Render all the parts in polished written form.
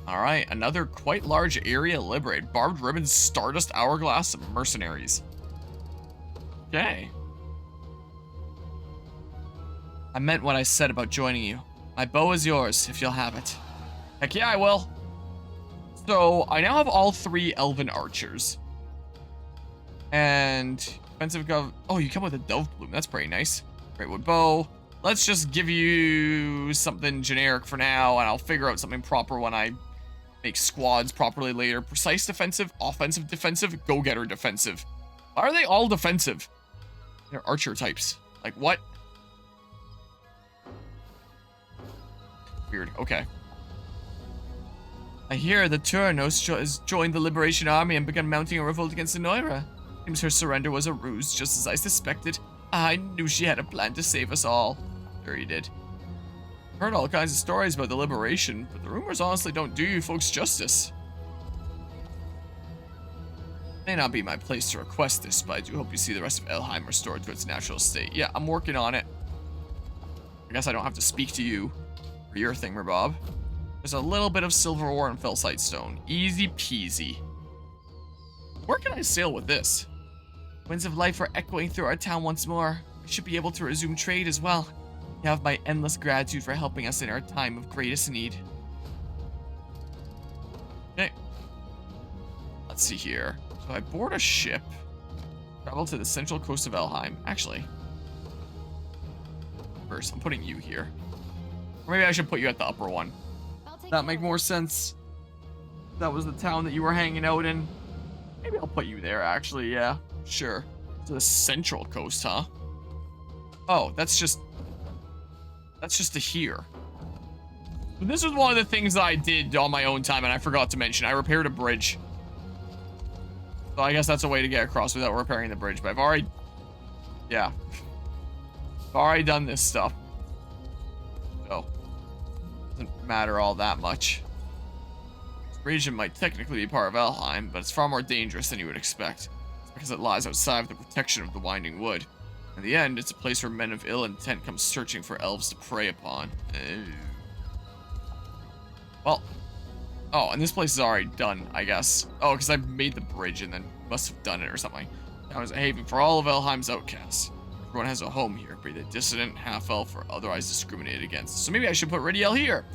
Alright, another quite large area liberated. Barbed ribbons, Stardust Hourglass, mercenaries. Okay. I meant what I said about joining you. My bow is yours, if you'll have it. Heck yeah, I will. So, I now have all 3 elven archers. And defensive gov. Oh, you come with a dove plume. That's pretty nice. Great wood bow. Let's just give you something generic for now, and I'll figure out something proper when I make squads properly later. Precise defensive, offensive defensive, go-getter defensive. Why are they all defensive? They're archer types. Like, what? Weird. Okay. I hear that Turanos has joined the Liberation Army and begun mounting a revolt against Zenoiran. Seems her surrender was a ruse, just as I suspected. I knew she had a plan to save us all. Sure you did. Heard all kinds of stories about the Liberation, but the rumors honestly don't do you folks justice. May not be my place to request this, but I do hope you see the rest of Elheim restored to its natural state. Yeah, I'm working on it. I guess I don't have to speak to you for your thing, Bob. There's a little bit of silver ore and felsite stone. Easy peasy. Where can I sail with this? Winds of life are echoing through our town once more. We should be able to resume trade as well. You have my endless gratitude for helping us in our time of greatest need. Okay. Let's see here. So I board a ship. Travel to the central coast of Elheim. Actually. First, I'm putting you here. Or maybe I should put you at the upper one. That make more sense. That was the town that you were hanging out in. Maybe I'll put you there, actually, yeah. Sure. To the central coast, huh? Oh, that's just to here. This was one of the things that I did on my own time, and I forgot to mention. I repaired a bridge. So I guess that's a way to get across without repairing the bridge, but I've already... Yeah. I've already done this stuff. So... doesn't matter all that much. This region might technically be part of Elheim, but it's far more dangerous than you would expect. It's because it lies outside of the protection of the Winding Wood. In the end, it's a place where men of ill intent come searching for elves to prey upon. Well, oh, and this place is already done, I guess. Oh, because I made the bridge and then must have done it or something. Now is a haven for all of Elheim's outcasts. Everyone has a home here, be they dissident, half-elf, or otherwise discriminated against. So maybe I should put Ridiel here.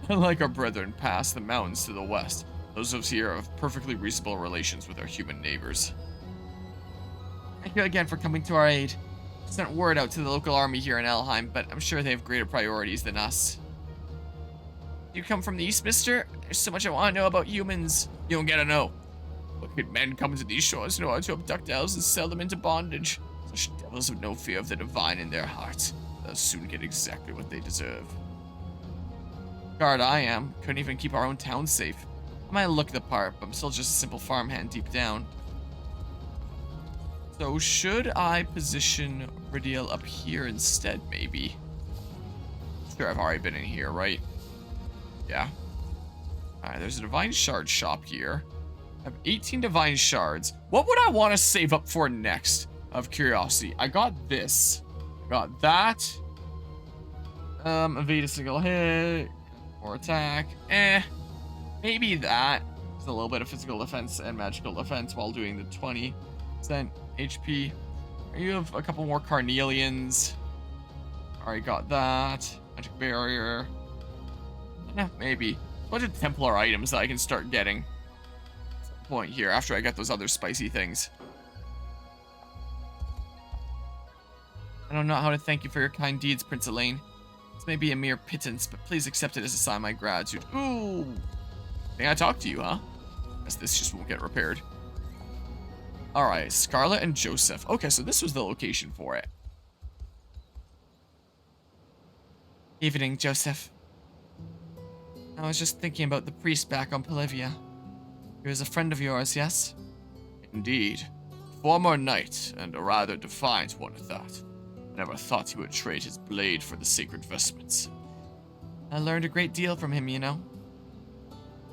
Unlike our brethren past the mountains to the west, those of us here have perfectly reasonable relations with our human neighbors. Thank you again for coming to our aid. I sent word out to the local army here in Elheim, but I'm sure they have greater priorities than us. You come from the east, mister? There's so much I want to know about humans. You don't gotta know. Wicked men come to these shores in order to abduct elves and sell them into bondage. Such devils have no fear of the divine in their hearts. They'll soon get exactly what they deserve. Guard I am. Couldn't even keep our own town safe. I might look the part, but I'm still just a simple farmhand deep down. So should I position Ridiel up here instead, maybe? Sure, I've already been in here, right? Yeah. Alright, there's a Divine Shard shop here. I have 18 Divine Shards. What would I want to save up for next? Of curiosity. I got this. I got that. Evade a single hit. More attack. Maybe that. Just a little bit of physical defense and magical defense while doing the 20% HP. You have a couple more Carnelians. Alright, got that. Magic barrier. Yeah, maybe. A bunch of Templar items that I can start getting. At some point here, after I get those other spicy things. I don't know how to thank you for your kind deeds, Prince Elaine. This may be a mere pittance, but please accept it as a sign of my gratitude. Ooh! I think I talked to you, huh? Guess this just won't get repaired. Alright, Scarlet and Joseph. Okay, so this was the location for it. Evening, Joseph. I was just thinking about the priest back on Polivia. He was a friend of yours, yes? Indeed. Former knight, and a rather defiant one at that. Never thought he would trade his blade for the sacred vestments. I learned a great deal from him, you know.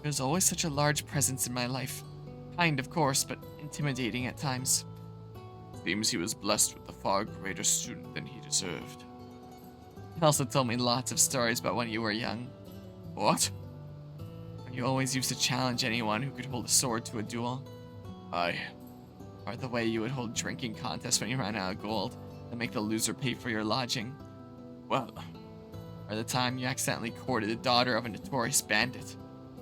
He was always such a large presence in my life. Kind, of course, but intimidating at times. Seems he was blessed with a far greater student than he deserved. He also told me lots of stories about when you were young. What? You always used to challenge anyone who could hold a sword to a duel. Aye. Or the way you would hold drinking contests when you ran out of gold and make the loser pay for your lodging. Well, or the time you accidentally courted the daughter of a notorious bandit.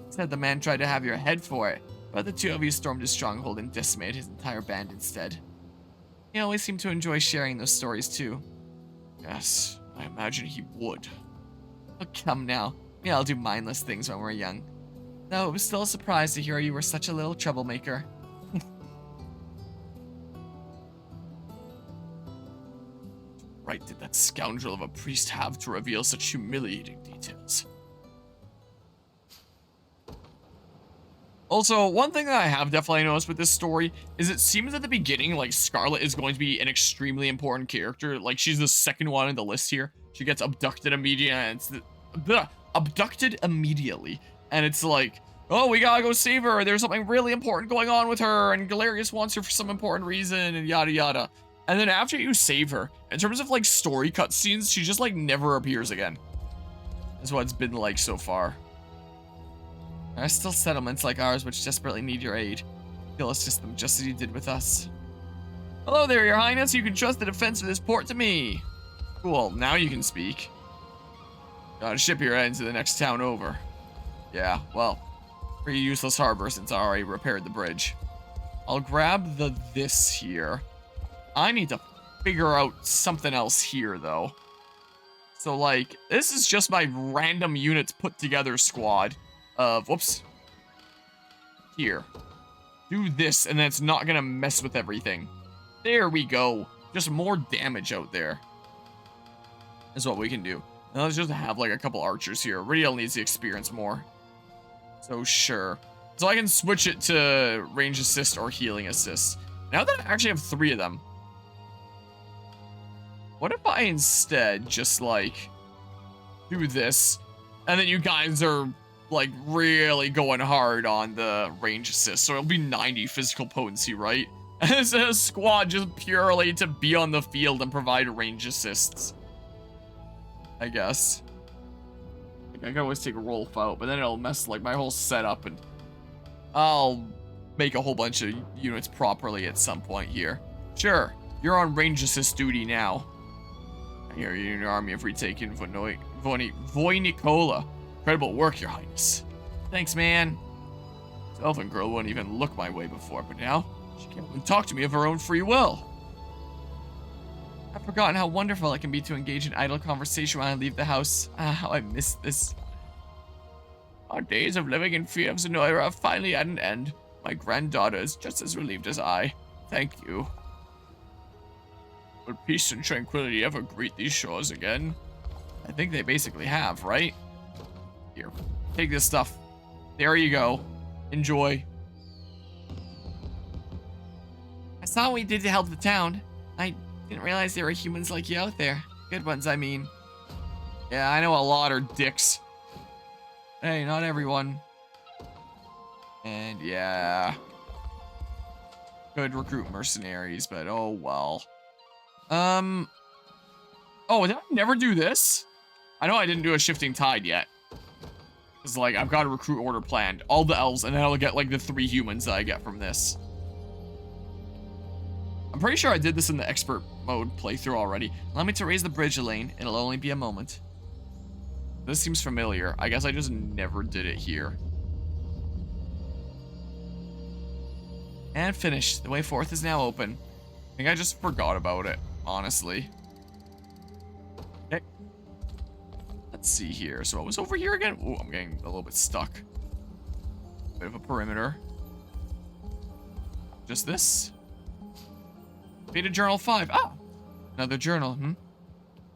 Said the man tried to have your head for it, but the two of you stormed his stronghold and decimated his entire band instead. He always seemed to enjoy sharing those stories too. Yes, I imagine he would. Oh, come now. We all do mindless things when we're young. Though it was still a surprise to hear you were such a little troublemaker. Right did that scoundrel of a priest have to reveal such humiliating details? Also, one thing that I have definitely noticed with this story is it seems at the beginning like Scarlet is going to be an extremely important character. Like, she's the second one in the list here. She gets abducted immediately, and it's abducted immediately. And it's like, oh, we gotta go save her. There's something really important going on with her, and Galerius wants her for some important reason, and yada yada. And then after you save her, in terms of like story cutscenes, she just like never appears again. That's what it's been like so far. There are still settlements like ours which desperately need your aid. You'll assist them just as you did with us. Hello there, Your Highness. You can trust the defense of this port to me. Cool, now you can speak. Gotta ship your head to the next town over. Yeah, well, pretty useless harbor since I already repaired the bridge. I'll grab this here. I need to figure out something else here, though. So, like, this is just my random units put together squad of, whoops. Here. Do this, and then it's not gonna mess with everything. There we go. Just more damage out there. Is what we can do. Now let's just have, like, a couple archers here. Ridiel needs the experience more. So, sure. So I can switch it to range assist or healing assist. Now that I actually have 3 of them, what if I instead just, like, do this, and then you guys are, like, really going hard on the range assist, so it'll be 90 physical potency, right? As a squad just purely to be on the field and provide range assists, I guess. Like, I can always take a Rolf out, but then it'll mess, like, my whole setup, and I'll make a whole bunch of units properly at some point here. Sure, you're on range assist duty now. I hear your army have retaken Voinicola. Incredible work, Your Highness. Thanks, man. This elfin girl wouldn't even look my way before, but now she can't even talk to me of her own free will. I've forgotten how wonderful it can be to engage in idle conversation when I leave the house. Ah, how I miss this. Our days of living in fear of Zenoiran are finally at an end. My granddaughter is just as relieved as I. Thank you. Will peace and tranquility ever greet these shores again? I think they basically have, right? Here, take this stuff. There you go. Enjoy. I saw what we did to help the town. I didn't realize there were humans like you out there. Good ones, I mean. Yeah, I know a lot are dicks. Hey, not everyone. And yeah. Could recruit mercenaries, but oh well. Oh, did I never do this? I know I didn't do a shifting tide yet. It's like, I've got a recruit order planned. All the elves, and then I'll get, like, the 3 humans that I get from this. I'm pretty sure I did this in the expert mode playthrough already. Allow me to raise the bridge, Elaine. It'll only be a moment. This seems familiar. I guess I just never did it here. And finished. The way forth is now open. I think I just forgot about it, honestly. Okay. Let's see here. So I was over here again. Oh, I'm getting a little bit stuck. Bit of a perimeter. Just this. Beta Journal 5. Ah! Another journal,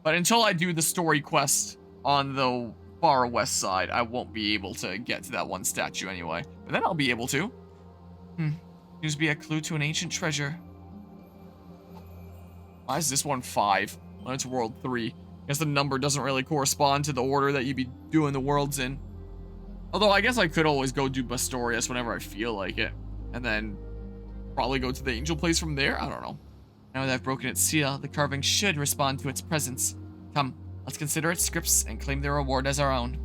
But until I do the story quest on the far west side, I won't be able to get to that one statue anyway. But then I'll be able to. Seems to be a clue to an ancient treasure. Why is this one 5 when it's world 3? I guess the number doesn't really correspond to the order that you'd be doing the worlds in. Although I guess I could always go do Bastorius whenever I feel like it. And then probably go to the angel place from there? I don't know. Now that I've broken its seal, the carving should respond to its presence. Come, let's consider its scripts and claim their reward as our own.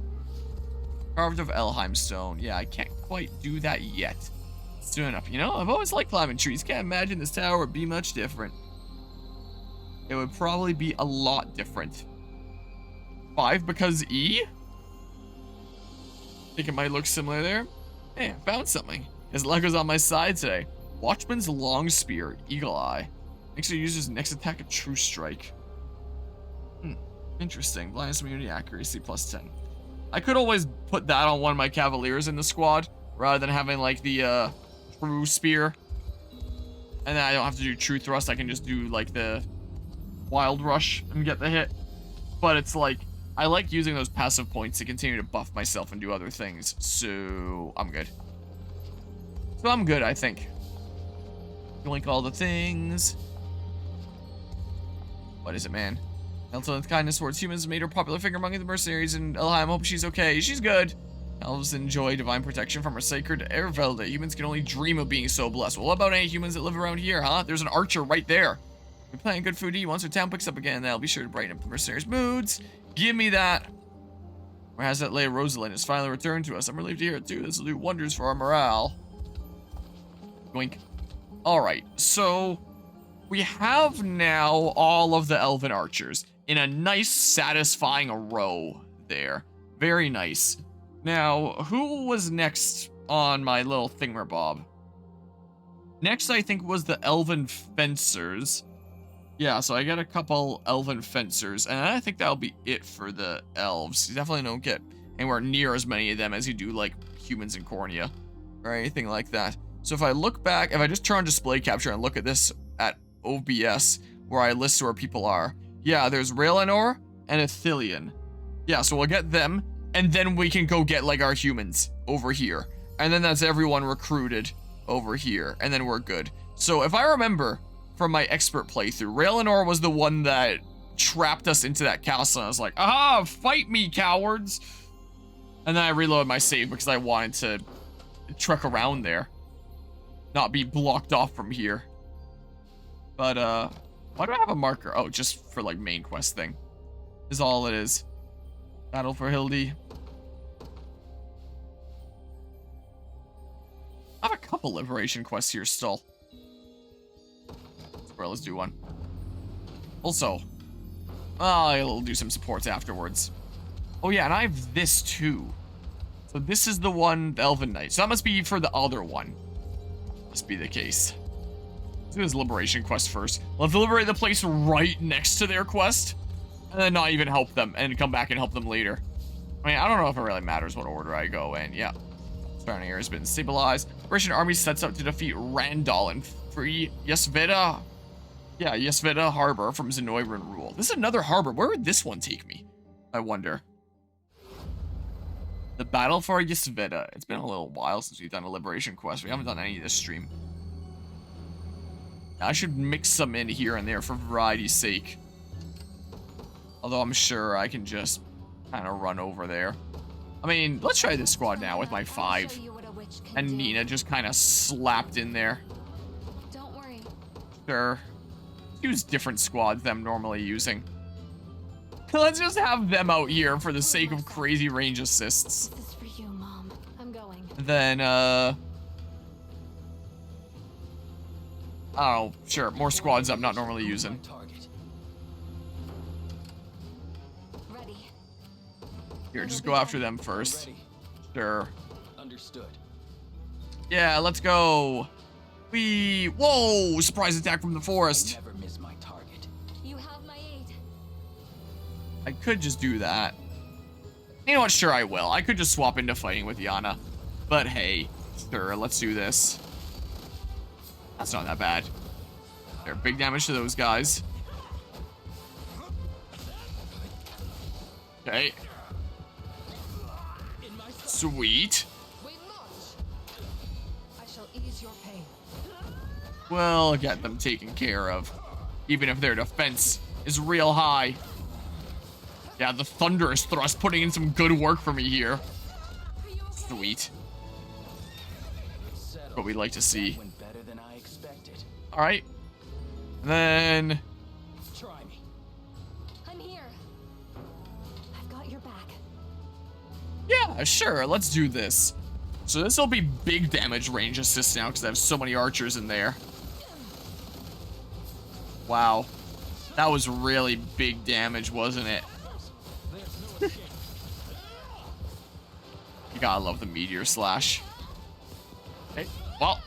Carved of Elheim stone. Yeah, I can't quite do that yet. Soon enough. You know, I've always liked climbing trees. Can't imagine this tower would be much different. It would probably be a lot different. 5 because E? Think it might look similar there. Hey, I found something. His luck was on my side today. Watchman's long spear, eagle eye. Makes your user's next attack a true strike. Interesting. Blindness immunity accuracy +10. I could always put that on one of my cavaliers in the squad rather than having like the true spear. And then I don't have to do true thrust. I can just do like the wild rush and get the hit. But it's like, I like using those passive points to continue to buff myself and do other things. So I'm good. I think. Link all the things. What is it, man? Elton's kindness towards humans made her popular figure among the mercenaries in Elheim. Hope she's okay. She's good. Elves enjoy divine protection from her sacred Ervelda. Humans can only dream of being so blessed. Well, what about any humans that live around here, huh? There's an archer right there. We're planning good food to eat once our town picks up again. That'll be sure to brighten up the mercenaries' moods. Give me that. Where has that Leia Rosalind has finally returned to us. I'm relieved to hear it too. This will do wonders for our morale. Boink. Alright, so we have now all of the elven archers in a nice, satisfying row there. Very nice. Now, who was next on my little thingamabob? Next, I think, was the elven fencers. Yeah, so I got a couple elven fencers, and I think that'll be it for the elves. You definitely don't get anywhere near as many of them as you do, like, humans in Cornea, or anything like that. So if I look back, if I just turn on display capture and look at this at OBS, where I list where people are, yeah, there's Raylanor and Athelion. Yeah, so we'll get them, and then we can go get, like, our humans over here. And then that's everyone recruited over here, and then we're good. So if I remember from my expert playthrough, Raylanor was the one that trapped us into that castle, and I was like, aha, fight me, cowards! And then I reloaded my save because I wanted to trek around there. Not be blocked off from here. But, why do I have a marker? Oh, just for, like, main quest thing. Is all it is. Battle for Hildy. I have a couple liberation quests here still. Let's do one. Also, I'll do some supports afterwards. Oh yeah, and I have this too. So this is the one, the Elven Knight. So that must be for the other one. Must be the case. Let's do this liberation quest first. We'll have to liberate the place right next to their quest, and then not even help them, and come back and help them later. I mean, I don't know if it really matters what order I go in. Yeah. Surrounding area has been stabilized. Russian army sets out to defeat Randall and free Ysveda. Yeah, Ysveda Harbor from Zenoiran rule. This is another harbor. Where would this one take me? I wonder. The battle for Ysveda. It's been a little while since we've done a liberation quest. We haven't done any this stream. I should mix some in here and there for variety's sake. Although I'm sure I can just kind of run over there. I mean, let's try this squad now with my 5. And Nina just kind of slapped in there. Don't worry. Sure. Use different squads than I'm normally using. Let's just have them out here for the sake of crazy range assists. This is for you, Mom. I'm going. Then, I don't know, sure, more squads I'm not normally using. Ready. Here, just go after them first. Sure. Understood. Yeah, let's go. Whoa! Surprise attack from the forest. Never miss my target. You have my aid. I could just do that. You know what? Sure, I will. I could just swap into fighting with Yana. But hey, sure, let's do this. That's not that bad. There, big damage to those guys. Okay. Sweet. I shall ease your pain. We'll get them taken care of. Even if their defense is real high. Yeah, the Thunderous Thrust putting in some good work for me here. Sweet. What we'd like to see. Alright. Then... Try me. I'm here. I've got your back. Yeah, sure, let's do this. So this will be big damage range assist now because I have so many archers in there. Wow. That was really big damage, wasn't it? You gotta love the meteor slash. Okay, well.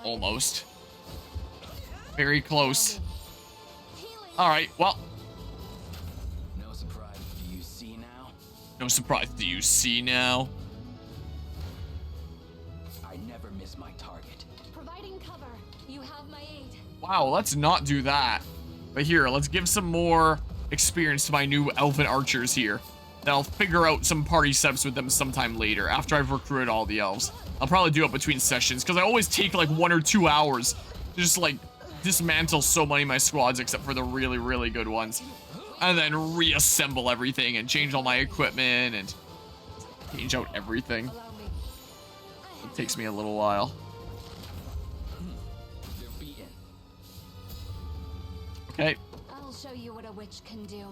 Almost. Very close. Alright, well. No surprise. Do you see now? No surprise. Do you see now? I never miss my target. Providing cover. You have my aid. Wow, let's not do that. But here, let's give some more experience to my new elven archers here. Then I'll figure out some party steps with them sometime later, after I've recruited all the elves. I'll probably do it between sessions, because I always take like 1 or 2 hours to just like dismantle so many of my squads, except for the really, really good ones. And then reassemble everything and change all my equipment and change out everything. Allow me. It takes me a little while. They're beaten. Okay, I'll show you what a witch can do.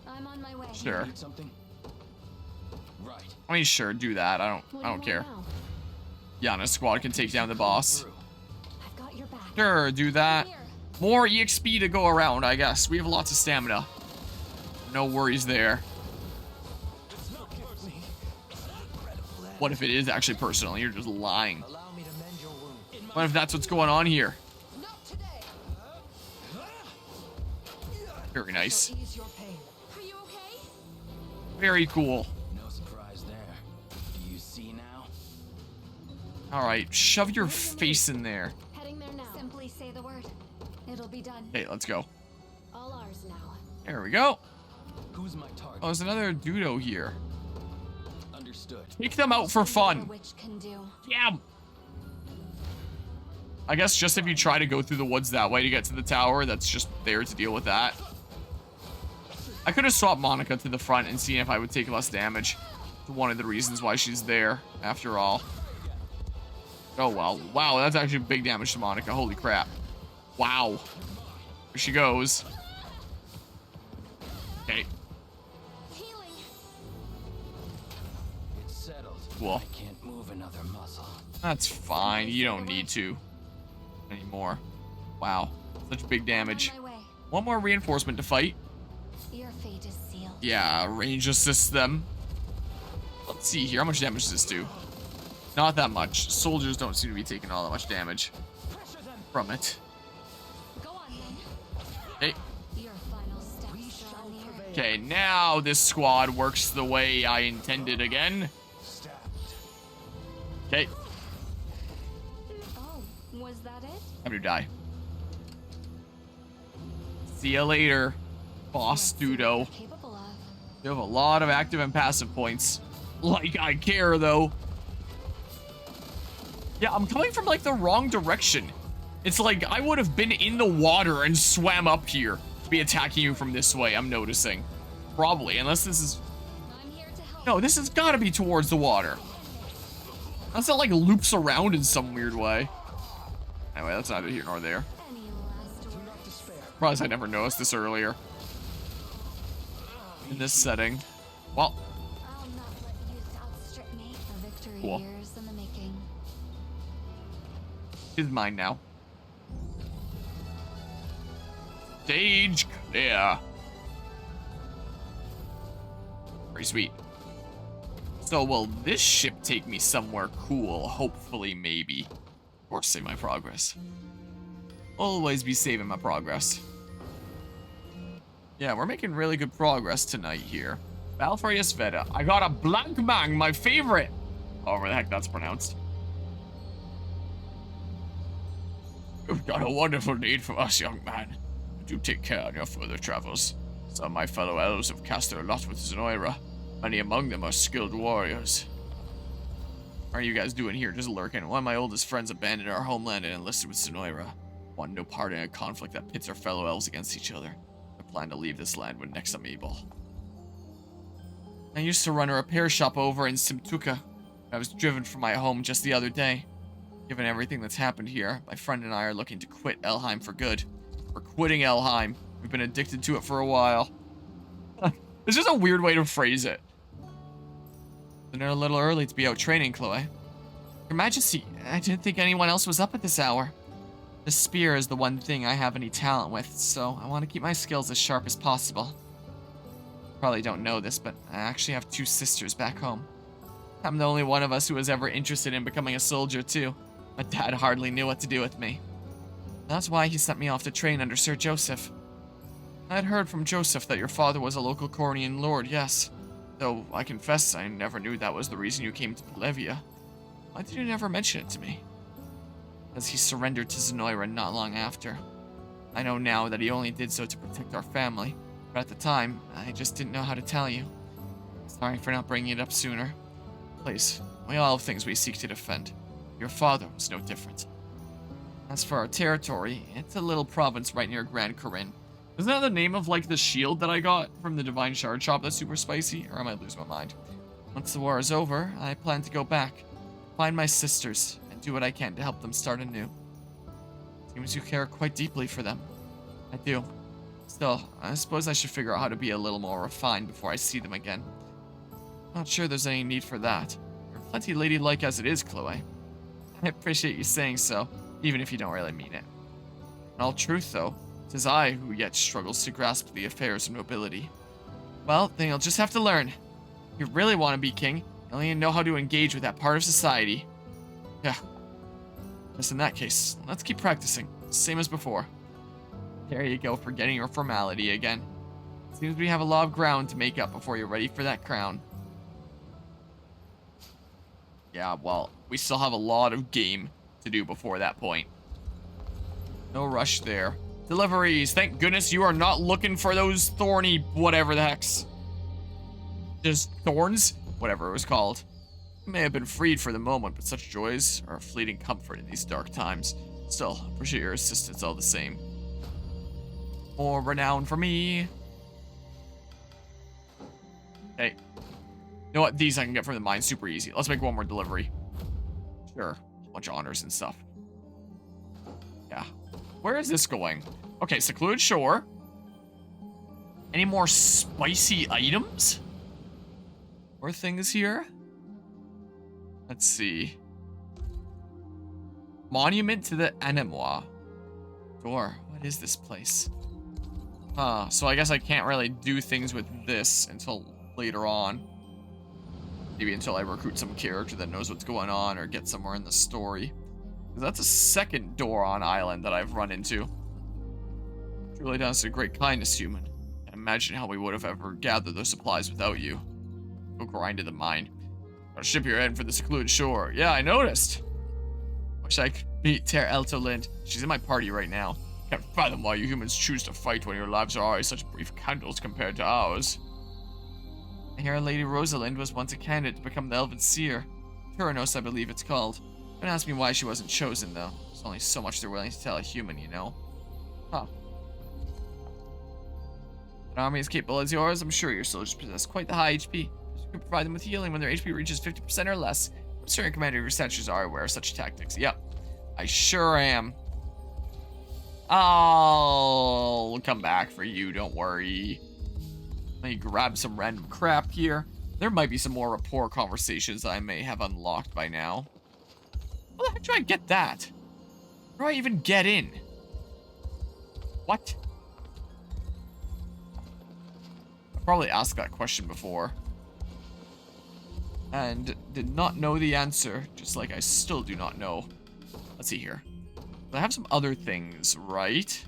I'm on my way. sure. Need something? Right. I mean, sure, do that. I What don't do you care. want Yana's squad can take down the boss. Through. now? I've got your back. Sure, do that. Here. More EXP to go around, I guess. We have lots of stamina. No worries there. What if it is actually personal? You're just lying. Allow me to mend your wound. What if that's what's going on here? Not today. Very nice. Ease your pain. Are you okay? Very cool. No surprise there. Do you see now? Alright, shove your face in there. Heading there now. Simply say the word. It'll be done. Okay, let's go. All ours now. There we go. Who's my target? Oh, there's another Dudo here. Understood. Take them out for Show you what a fun. witch can do. Yeah. I guess just if you try to go through the woods that way to get to the tower, that's just there to deal with that. I could have swapped Monica to the front and seen if I would take less damage. It's one of the reasons why she's there, after all. Oh, well. Wow, that's actually big damage to Monica. Holy crap. Wow. Here she goes. Okay. Healing. It's settled. Cool. I can't move another muscle. That's fine. You don't need to anymore. Wow. Such big damage. On my way. One more reinforcement to fight. Your fate is sealed. Yeah, range assist them. Let's see here. How much damage does this do? Not that much. Soldiers don't seem to be taking all that much damage from it. Go on then. Okay. Your final steps draw near. Okay, now this squad works the way I intended again. Okay, Oh, was that it? time to die. See ya later, boss Let's see what Dudo. you're capable of. You have a lot of active and passive points. Like I care, though. Yeah, I'm coming from, like, the wrong direction. It's like I would have been in the water and swam up here to be attacking you from this way, I'm noticing. Probably, unless this is... I'm here to help. No, this has got to be towards the water. Unless it, like, loops around in some weird way. Anyway, that's neither here nor there. Any last words? Surprised I never noticed this earlier. In this setting. Well, I'll not let you outstrip me. A victory Cool. years in the making. it's mine now. Stage clear. Very sweet. So, will this ship take me somewhere cool? Hopefully, maybe. Or save my progress. Always be saving my progress. Yeah, we're making really good progress tonight here. Battle for Ysveda. I got a blank mang, my favorite. However the heck that's pronounced. You've got a wonderful need for us, young man. Do take care on your further travels. Some of my fellow elves have cast their lot with Zenoiran. Many among them are skilled warriors. What are you guys doing here, just lurking? One of my oldest friends abandoned our homeland and enlisted with Zenoiran. Want no part in a conflict that pits our fellow elves against each other. I plan to leave this land when next I'm able. I used to run a repair shop over in Simtuka. I was driven from my home just the other day. Given everything that's happened here, my friend and I are looking to quit Elheim for good. We're quitting Elheim. We've been addicted to it for a while. It's just a weird way to phrase it. They're a little early to be out training, Chloe. Your Majesty, I didn't think anyone else was up at this hour. The spear is the one thing I have any talent with, so I want to keep my skills as sharp as possible. Probably don't know this, but I actually have 2 sisters back home. I'm the only one of us who was ever interested in becoming a soldier, too. My dad hardly knew what to do with me. That's why he sent me off to train under Sir Joseph. I had heard from Joseph that your father was a local Cornian lord, yes. Though, I confess, I never knew that was the reason you came to Bolivia. Why did you never mention it to me? Because he surrendered to Zenoiran not long after. I know now that he only did so to protect our family, but at the time, I just didn't know how to tell you. Sorry for not bringing it up sooner. Please, we all have things we seek to defend. Your father was no different. As for our territory, it's a little province right near Grand Corinne. Isn't that the name of, like, the shield that I got from the Divine Shard shop that's super spicy? Or am I losing my mind? Once the war is over, I plan to go back, find my sisters, and do what I can to help them start anew. Seems you care quite deeply for them. I do. Still, I suppose I should figure out how to be a little more refined before I see them again. Not sure there's any need for that. You're plenty ladylike as it is, Chloe. I appreciate you saying so, even if you don't really mean it. In all truth, though, 'tis I who yet struggles to grasp the affairs of nobility. Well, then you'll just have to learn. If you really want to be king, you only know how to engage with that part of society. Yeah. Just in that case, let's keep practicing, same as before. There you go, forgetting your formality again. Seems we have a lot of ground to make up before you're ready for that crown. Yeah, well, we still have a lot of game to do before that point. No rush there. Deliveries. Thank goodness you are not looking for those thorny whatever the heck's. Just thorns? Whatever it was called. You may have been freed for the moment, but such joys are a fleeting comfort in these dark times. Still, appreciate your assistance all the same. More renown for me. Hey. You know what? These I can get from the mine super easy. Let's make one more delivery. Sure. A bunch of honors and stuff. Yeah. Where is this going? Okay, secluded shore. Any more spicy items? More things here? Let's see. Monument to the Anemois. Door. What is this place? So I guess I can't really do things with this until later on. Maybe until I recruit some character that knows what's going on or get somewhere in the story. That's a second door on island that I've run into. Truly does a great kindness, human. Can't imagine how we would have ever gathered those supplies without you. Go grind to the mine. Our ship you're heading for the secluded shore. Yeah, I noticed. Wish I could meet Ter Eltolind. She's in my party right now. Can't fathom why you humans choose to fight when your lives are always such brief candles compared to ours. I hear Lady Rosalind was once a candidate to become the Elven Seer. Turanos, I believe it's called. Don't ask me why she wasn't chosen, though. There's only so much they're willing to tell a human, you know. Huh. An army as capable as yours, I'm sure your soldiers possess quite the high HP. You can provide them with healing when their HP reaches 50% or less. I'm sure your commander of your statues are aware of such tactics. Yep. I sure am. I'll come back for you, don't worry. Let me grab some random crap here. There might be some more rapport conversations I may have unlocked by now. How the heck do I get that? Where do I even get in? What? I probably asked that question before. And did not know the answer, just like I still do not know. Let's see here. I have some other things, right?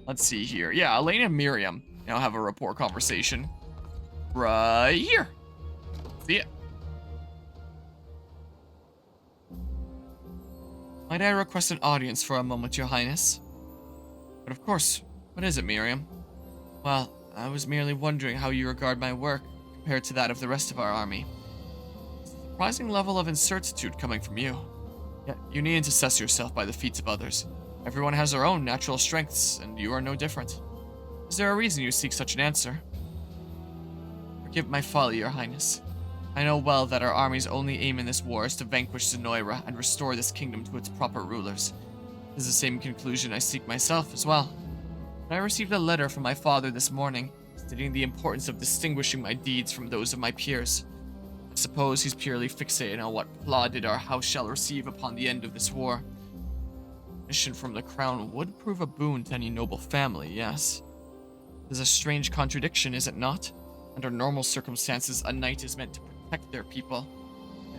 Let's see here. Yeah, Elena and Miriam now have a rapport conversation. Right here. See it. Might I request an audience for a moment, Your Highness? But of course. What is it, Miriam? Well, I was merely wondering how you regard my work compared to that of the rest of our army. It's a surprising level of incertitude coming from you. Yet you needn't to assess yourself by the feats of others. Everyone has their own natural strengths, and you are no different. Is there a reason you seek such an answer? Forgive my folly, Your Highness. I know well that our army's only aim in this war is to vanquish Zenoiran and restore this kingdom to its proper rulers. It is the same conclusion I seek myself as well. When I received a letter from my father this morning, stating the importance of distinguishing my deeds from those of my peers. I suppose he's purely fixated on what plaudit our house shall receive upon the end of this war. Mission from the crown would prove a boon to any noble family, yes. There's a strange contradiction, is it not? Under normal circumstances, a knight is meant to protect their people.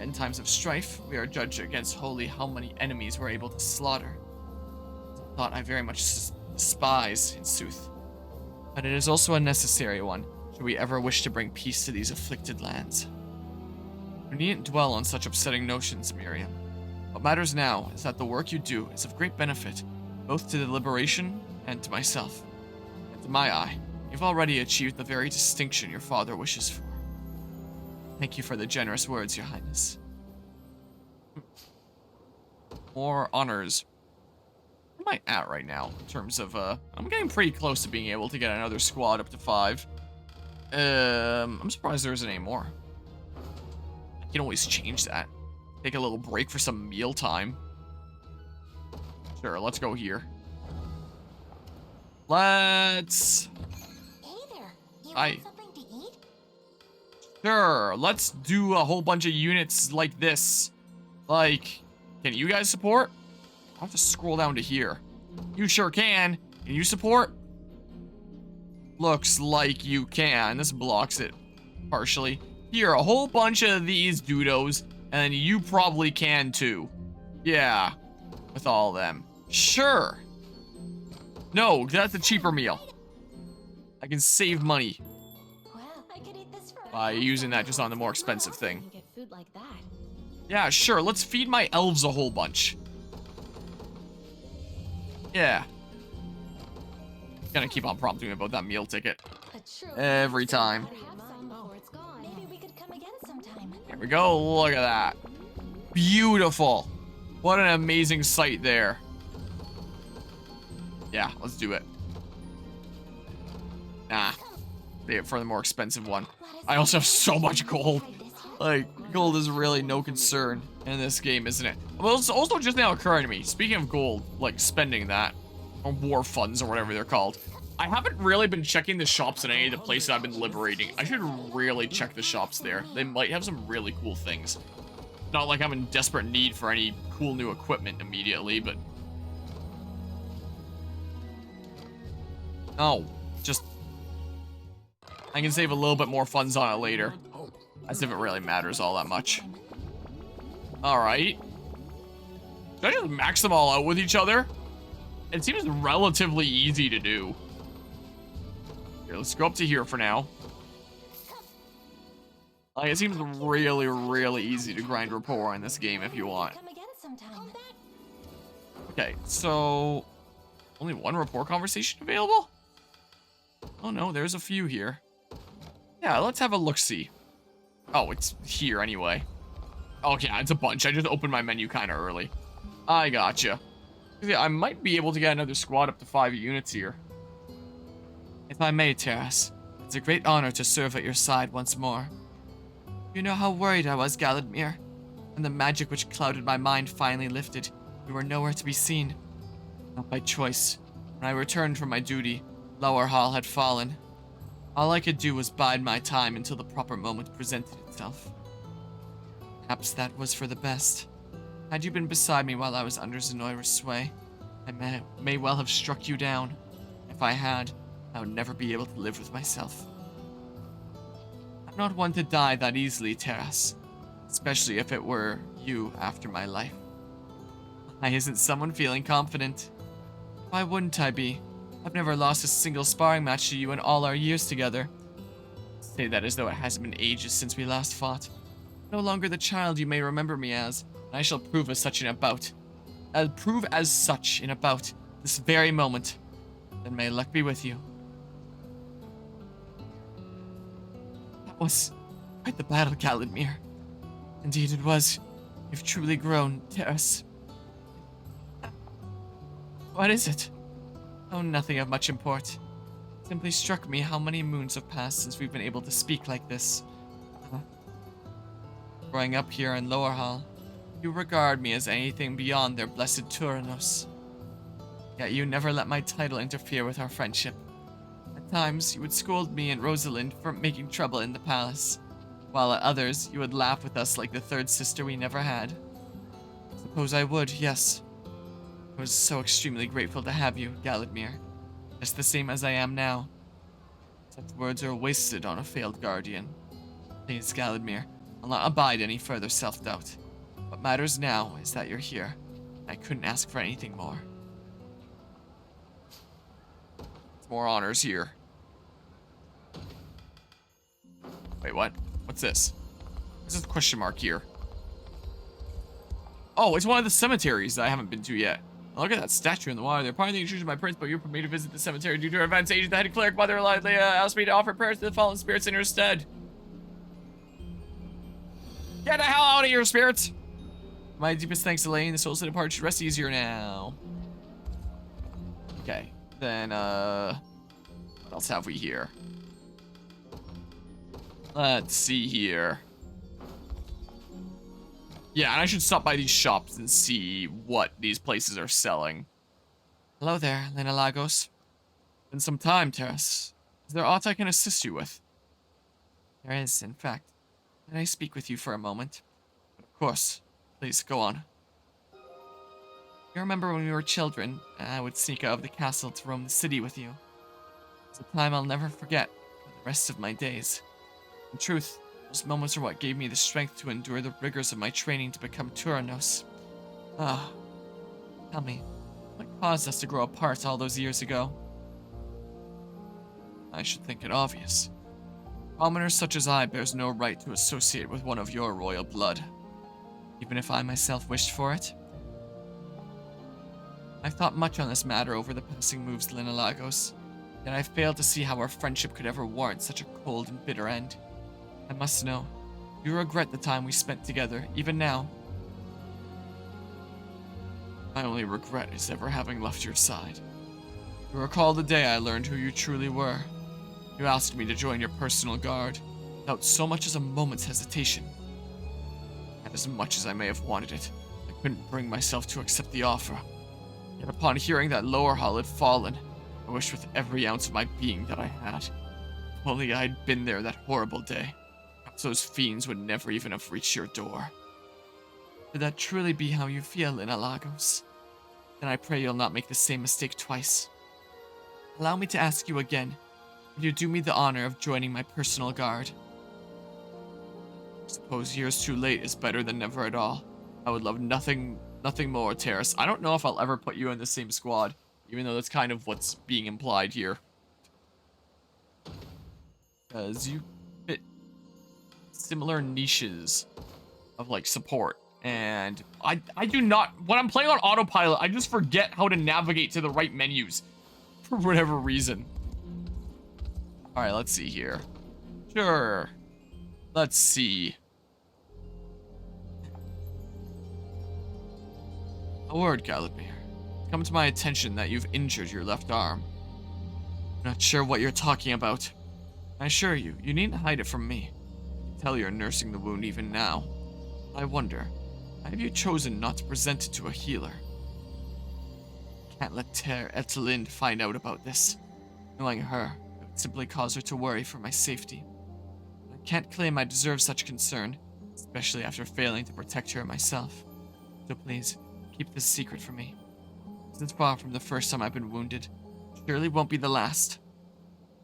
In times of strife, we are judged against wholly how many enemies we're able to slaughter. It's a thought I very much despise, in sooth. But it is also a necessary one, should we ever wish to bring peace to these afflicted lands. You needn't dwell on such upsetting notions, Miriam. What matters now is that the work you do is of great benefit, both to the liberation and to myself. And to my eye, you've already achieved the very distinction your father wishes for. Thank you for the generous words, Your Highness. More honors. Where am I at right now in terms of, I'm getting pretty close to being able to get another squad up to 5. I'm surprised there isn't any more. I can always change that. Take a little break for some meal time. Sure, let's go here. Let's... Hey there. You I... want something to eat? Sure, let's do a whole bunch of units like this. Like, can you guys support? I'll have to scroll down to here. You sure can. Can you support? Looks like you can. This blocks it partially. Here, a whole bunch of these dudos, and you probably can too. Yeah, with all of them. Sure. No, that's a cheaper meal. I can save money Well, I could eat this for by using that just on the more expensive thing. You get food like that. Yeah, sure. Let's feed my elves a whole bunch. Yeah. Gonna keep on prompting me about that meal ticket. Every time. Maybe we could come again sometime. Here we go. Look at that. Beautiful. What an amazing sight there. Yeah, let's do it. Nah. Save it for the more expensive one. I also have so much gold. Like, gold is really no concern in this game, isn't it? Well, it's also just now occurring to me, speaking of gold, like spending that, or war funds or whatever they're called, I haven't really been checking the shops in any of the places I've been liberating. I should really check the shops there. They might have some really cool things. Not like I'm in desperate need for any cool new equipment immediately, but... Oh, just... I can save a little bit more funds on it later. As if it really matters all that much. Alright. Should I just max them all out with each other? It seems relatively easy to do. Here, let's go up to here for now. Like, it seems really, really easy to grind rapport in this game if you want. Okay, so... Only one rapport conversation available? Oh no, there's a few here. Yeah, let's have a look-see. Oh, it's here anyway. Okay, it's a bunch. I just opened my menu kind of early. I gotcha. Yeah, I might be able to get another squad up to 5 units here. If I may, Terrace, it's a great honor to serve at your side once more. You know how worried I was, Galadmir. When the magic which clouded my mind finally lifted, you were nowhere to be seen. Not by choice. When I returned from my duty, Lower Hall had fallen. All I could do was bide my time until the proper moment presented itself. Perhaps that was for the best. Had you been beside me while I was under Zenoiran's sway, I may well have struck you down. If I had, I would never be able to live with myself. I'm not one to die that easily, Terrace, especially if it were you after my life. Why isn't someone feeling confident? Why wouldn't I be? I've never lost a single sparring match to you in all our years together. Say that as though it hasn't been ages since we last fought. No longer the child you may remember me as, and I shall prove as such in a bout. I'll prove as such in a bout, this very moment. Then may luck be with you. That was quite the battle, Galadmir. Indeed it was. You've truly grown, Terrace. What is it? Oh, nothing of much import. It simply struck me how many moons have passed since we've been able to speak like this. Growing up here in Lower Hall, you regard me as anything beyond their blessed Turanos. Yet you never let my title interfere with our friendship. times, you would scold me and Rosalind for making trouble in the palace, while at others, you would laugh with us like the third sister we never had. Suppose I would, yes. I was so extremely grateful to have you, Galadmir, just the same as I am now. Such words are wasted on a failed guardian. Please, Galadmir, I'll not abide any further self-doubt. What matters now is that you're here. I couldn't ask for anything more. More honors here. Wait, what? What's this? What's this question mark here? Oh, it's one of the cemeteries that I haven't been to yet. Oh, look at that statue in the water. They're part of the intrusion of my prince, but you're permitted to visit the cemetery due to her advanced age. The head cleric mother asked me to offer prayers to the fallen spirits in her stead. Get the hell out of here, spirits! My deepest thanks, Elaine. The souls that departed should rest easier now. Okay. Then, what else have we here? Let's see here. Yeah, and I should stop by these shops and see what these places are selling. Hello there, Vanillaware. Been some time, Terrace. Is there aught I can assist you with? There is, in fact. Can I speak with you for a moment? Of course. Please, go on. You remember when we were children, and I would sneak out of the castle to roam the city with you? It's a time I'll never forget for the rest of my days. In truth, those moments are what gave me the strength to endure the rigors of my training to become Turanos. Ah, tell me, what caused us to grow apart all those years ago? I should think it obvious. Commoners such as I bears no right to associate with one of your royal blood, even if I myself wished for it. I've thought much on this matter over the passing moves, Vanillaware, yet I've failed to see how our friendship could ever warrant such a cold and bitter end. I must know, you regret the time we spent together, even now. My only regret is ever having left your side. You recall the day I learned who you truly were. You asked me to join your personal guard, without so much as a moment's hesitation. And as much as I may have wanted it, I couldn't bring myself to accept the offer. Yet upon hearing that Lower Hall had fallen, I wished with every ounce of my being that I had. If only I had been there that horrible day. Perhaps those fiends would never even have reached your door. Could that truly be how you feel, Vanillaware? Then I pray you'll not make the same mistake twice. Allow me to ask you again, would you do me the honor of joining my personal guard? I suppose years too late is better than never at all. I would love nothing more, Terrace. I don't know if I'll ever put you in the same squad, even though that's kind of what's being implied here. Because you fit similar niches of, like, support. And I do not... When I'm playing on autopilot, I just forget how to navigate to the right menus. For whatever reason. Alright, let's see here. Sure. Let's see. A word, Galadmir. It's come to my attention that you've injured your left arm. I'm not sure what you're talking about. I assure you, you needn't hide it from me. I can tell you're nursing the wound even now. I wonder, why have you chosen not to present it to a healer? I can't let Etelind find out about this. Knowing her, it would simply cause her to worry for my safety. I can't claim I deserve such concern, especially after failing to protect her myself. So please, keep this secret from me. This is far from the first time I've been wounded. Surely won't be the last.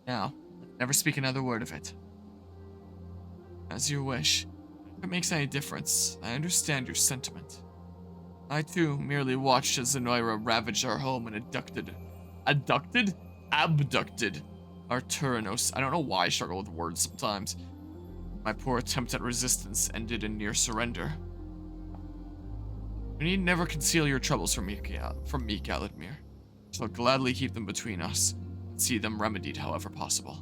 Now, never speak another word of it. As you wish. If it makes any difference, I understand your sentiment. I too merely watched as Zenoiran ravaged our home and abducted our Turanos. I don't know why I struggle with words sometimes. My poor attempt at resistance ended in near surrender. You need never conceal your troubles from me, Galadmir. I shall gladly keep them between us and see them remedied however possible.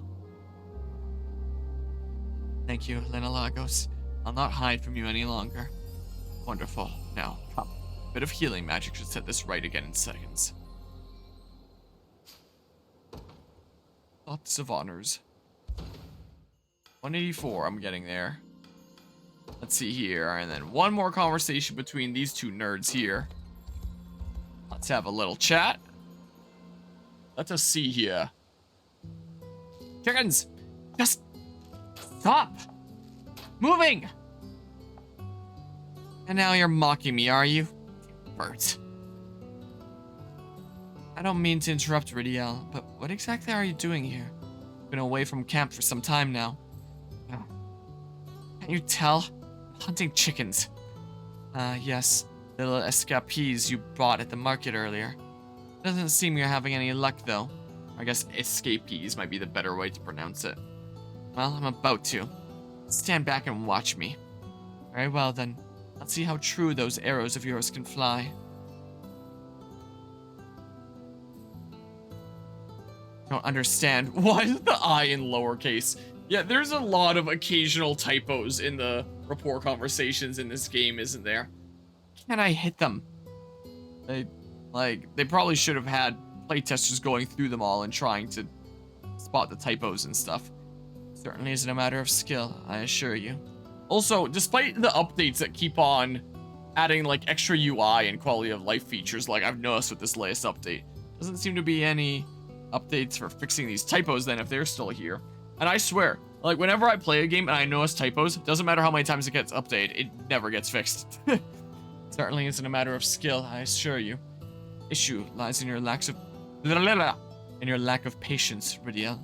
Thank you, Vanillaware. I'll not hide from you any longer. Wonderful. Now, come. A bit of healing magic should set this right again in seconds. Lots of honors. 184, I'm getting there. Let's see here, and then one more conversation between these two nerds here. Let's have a little chat. Let us see here. Chickens! Just stop moving! And now you're mocking me, are you? Bert. I don't mean to interrupt, Ridiel, but what exactly are you doing here? Been away from camp for some time now. Can't you tell? I'm hunting chickens. Yes, the little escapees you bought at the market earlier. Doesn't seem you're having any luck, though. I guess escapees might be the better way to pronounce it. Well, I'm about to. Stand back and watch me. Very well, then. Let's see how true those arrows of yours can fly. Don't understand. Why is the I in lowercase? Yeah, there's a lot of occasional typos in the rapport conversations in this game, isn't there? Can I hit them? They probably should have had playtesters going through them all and trying to spot the typos and stuff. Certainly isn't a matter of skill, I assure you. Also, despite the updates that keep on adding like extra UI and quality of life features, like I've noticed with this latest update, doesn't seem to be any updates for fixing these typos then if they're still here. And I swear, like whenever I play a game and I notice typos, it doesn't matter how many times it gets updated, it never gets fixed. Certainly isn't a matter of skill, I assure you. Issue lies in your lack of patience, Ridiel.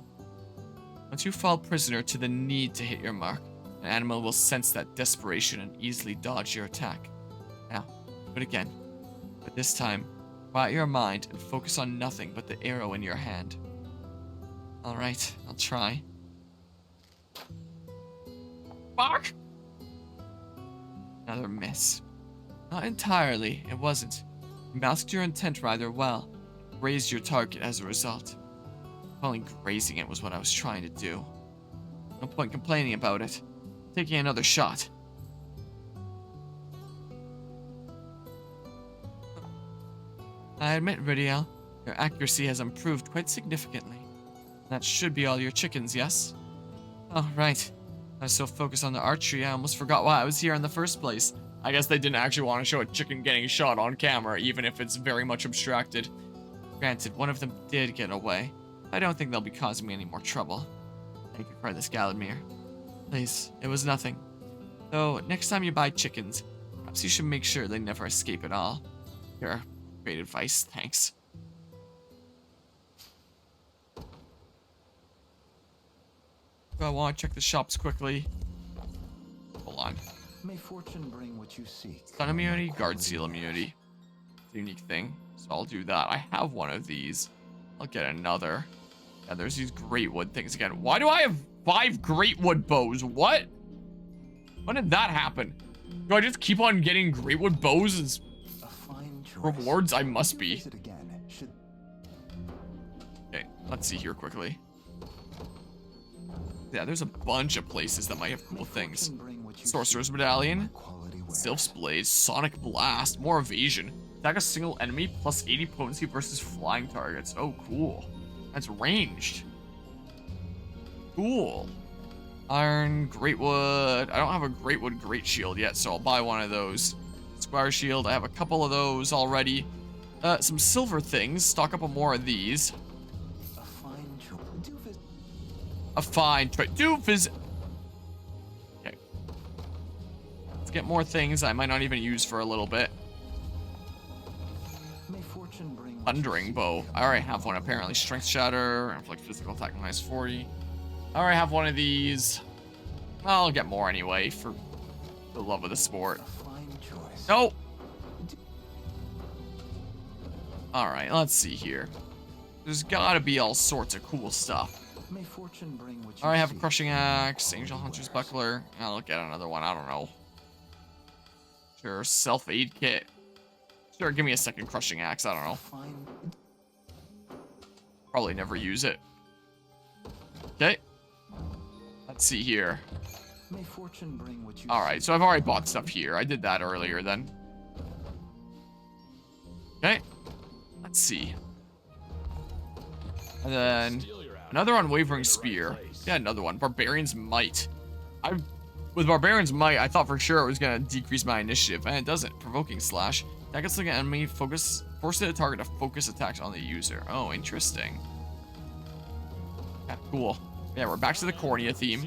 Once you fall prisoner to the need to hit your mark, an animal will sense that desperation and easily dodge your attack. Now, do it again. But this time, quiet your mind and focus on nothing but the arrow in your hand. Alright, I'll try. Fuck! Another miss. Not entirely, it wasn't. You masked your intent rather well. Grazed your target as a result. Calling grazing it was what I was trying to do. No point complaining about it. Taking another shot. I admit, Ridiel, your accuracy has improved quite significantly. That should be all your chickens, yes? Oh, right. I was so focused on the archery, I almost forgot why I was here in the first place. I guess they didn't actually want to show a chicken getting shot on camera, even if it's very much abstracted. Granted, one of them did get away. I don't think they'll be causing me any more trouble. Thank you for this, Galadmir. Please, it was nothing. Though, next time you buy chickens, perhaps you should make sure they never escape at all. Here, great advice, thanks. Do I want to check the shops quickly? Hold on. May fortune bring what you seek. Stun immunity, guard seal immunity. It's a unique thing, so I'll do that. I have one of these. I'll get another. Yeah, there's these great wood things again. Why do I have 5 great wood bows? What? When did that happen? Do I just keep on getting great wood bows as rewards? I must be. Okay, let's see here quickly. Yeah, there's a bunch of places that might have cool things. Sorcerer's Medallion, Sylph's Blade, Sonic Blast, more evasion. Attack a single enemy plus 80 potency versus flying targets. Oh, cool. That's ranged. Cool. Iron, Greatwood. I don't have a Greatwood Great Shield yet, so I'll buy one of those. Squire Shield, I have a couple of those already. Some silver things. Stock up on more of these. A fine doofus. Okay. Let's get more things I might not even use for a little bit. Thundering Bow. I already have one apparently. Strength Shatter. Inflict physical attack minus 40. I already have one of these. I'll get more anyway for the love of the sport. Nope. Alright, let's see here. There's gotta be all sorts of cool stuff. I have a Crushing Axe, Angel Hunter's Buckler. I'll get another one, I don't know. Sure, Self-Aid Kit. Sure, give me a second Crushing Axe, I don't know. Probably never use it. Okay. Let's see here. Alright, so I've already bought stuff here. I did that earlier then. Okay. Let's see. And then another Unwavering Spear. Yeah, another one. Barbarian's Might. With Barbarian's Might, I thought for sure it was going to decrease my initiative, and it doesn't. Provoking Slash. That gets like an enemy force the target to focus attacks on the user. Oh, interesting. Yeah, cool. Yeah, we're back to the cornea theme.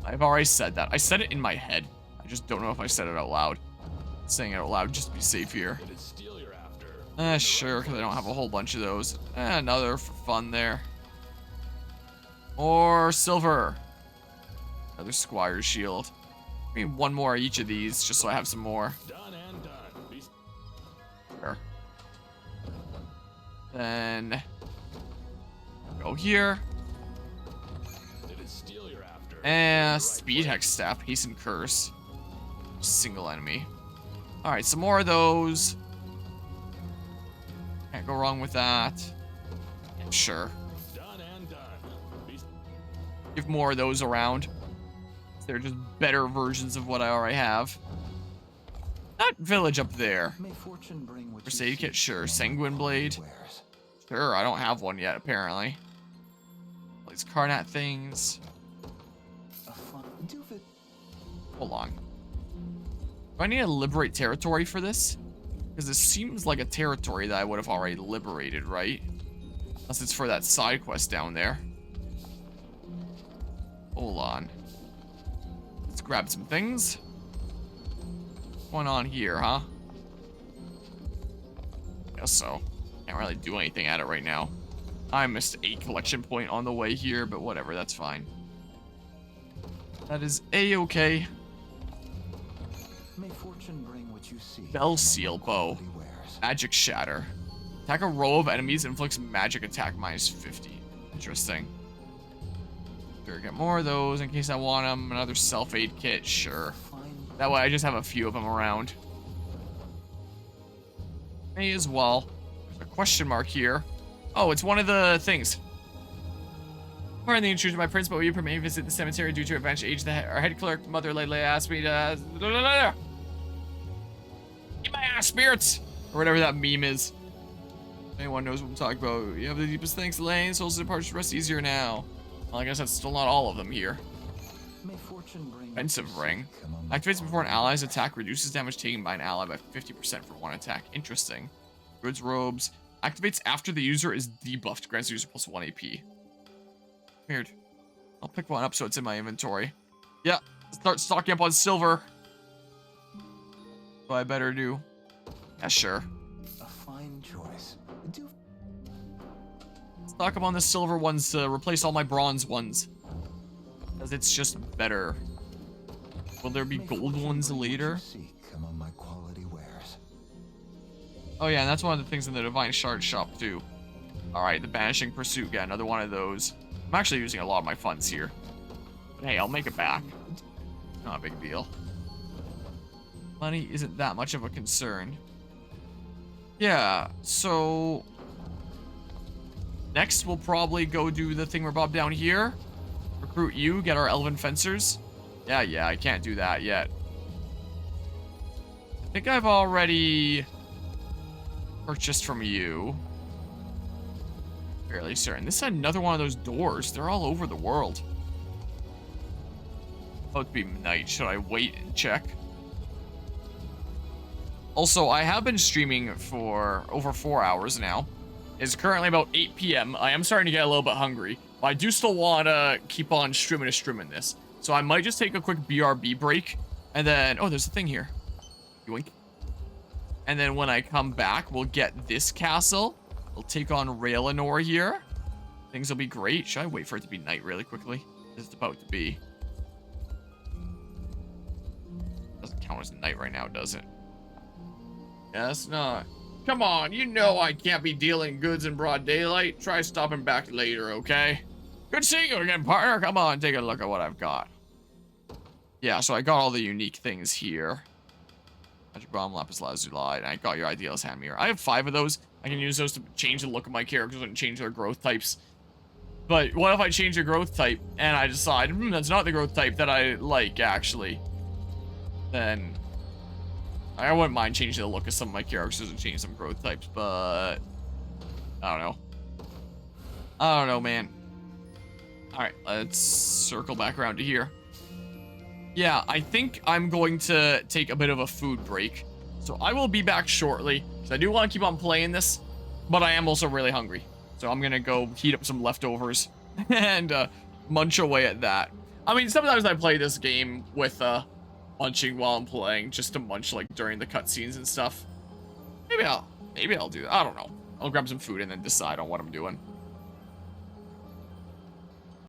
I've already said that. I said it in my head. I just don't know if I said it out loud. Saying it out loud just to be safe here. Sure, because I don't have a whole bunch of those. Another for fun there. More silver. Another Squire's shield. I mean, one more each of these, just so I have some more. Done and done. Sure. Then go here. And speed hex staff, hasten curse. Single enemy. Alright, some more of those. Can't go wrong with that. Sure. Done and done. Give more of those around. They're just better versions of what I already have. That village up there. May fortune bring what you Crusade seek kit, sure. among Sanguine my blade. quality wares. Sure, I don't have one yet, apparently. All these Karnat things. A fun doofus. Hold on. Do I need to liberate territory for this? Because this seems like a territory that I would have already liberated, right? Unless it's for that side quest down there. Hold on. Let's grab some things. What's going on here, huh? Guess so. Can't really do anything at it right now. I missed a collection point on the way here, but whatever, that's fine. That is a-okay. May fortune bring what you seek. Bell seal among my bow. quality wares. Magic shatter. Attack a row of enemies, inflicts magic attack minus 50. Interesting. Sure, get more of those in case I want them. Another self-aid kit, sure. Fine. That way I just have a few of them around. May as well. There's a question mark here. Oh, it's one of the things. Pardon the intrusion, my prince, but will you permit me to visit the cemetery due to advantage age? Our head clerk, Mother Lately, asked me to... Get my ass, spirits! Or whatever that meme is. Anyone knows what I'm talking about. You have the deepest thanks, Elaine. Souls of departure rest easier now. Well, I guess that's still not all of them here. May fortune bring Offensive what you ring. seek among my Activates before an quality ally's wares. attack, reduces damage taken by an ally by 50% for one attack. Interesting. Goods robes. Activates after the user is debuffed. Grants the user plus 1 AP. Weird. I'll pick one up so it's in my inventory. Yeah, start stocking up on silver. What I better do. Yeah, sure. A fine choice. Do Stock up on the silver ones to replace all my bronze ones. Because it's just better. Will there be May gold fortune ones bring what you later? seek among my quality wares. Oh yeah, and that's one of the things in the Divine Shard shop too. Alright, the Banishing Pursuit, got another one of those. I'm actually using a lot of my funds here. But hey, I'll make it back. Not a big deal. Money isn't that much of a concern. Yeah, so... Next, we'll probably go do the thingamabob down here. Recruit you, get our Elven Fencers. Yeah, I can't do that yet. I think I've already purchased from you. Fairly certain. This is another one of those doors. They're all over the world. Oh, it'd be night. Should I wait and check? Also, I have been streaming for over 4 hours now. It's currently about 8 p.m. I am starting to get a little bit hungry, but I do still want to keep on streaming this. So I might just take a quick BRB break, and then... Oh, there's a thing here. Yoink. And then when I come back, we'll get this castle. We'll take on Raylanor here. Things will be great. Should I wait for it to be night really quickly? It's about to be. Doesn't count as night right now, does it? Yes, not. Come on, you know I can't be dealing goods in broad daylight. Try stopping back later, okay? Good seeing you again, partner. Come on, take a look at what I've got. Yeah, so I got all the unique things here. Magic Bomb, Lapis Lazuli, and I got your Idealist Hand Mirror. I have 5 of those. I can use those to change the look of my characters and change their growth types. But what if I change the growth type and I decide, that's not the growth type that I like, actually? Then I wouldn't mind changing the look of some of my characters and change some growth types, but I don't know. I don't know, man. Alright, let's circle back around to here. Yeah, I think I'm going to take a bit of a food break. So I will be back shortly, because I do want to keep on playing this, but I am also really hungry. So I'm going to go heat up some leftovers, and munch away at that. I mean, sometimes I play this game with munching while I'm playing, just to munch like during the cutscenes and stuff. Maybe I'll do that. I don't know. I'll grab some food and then decide on what I'm doing.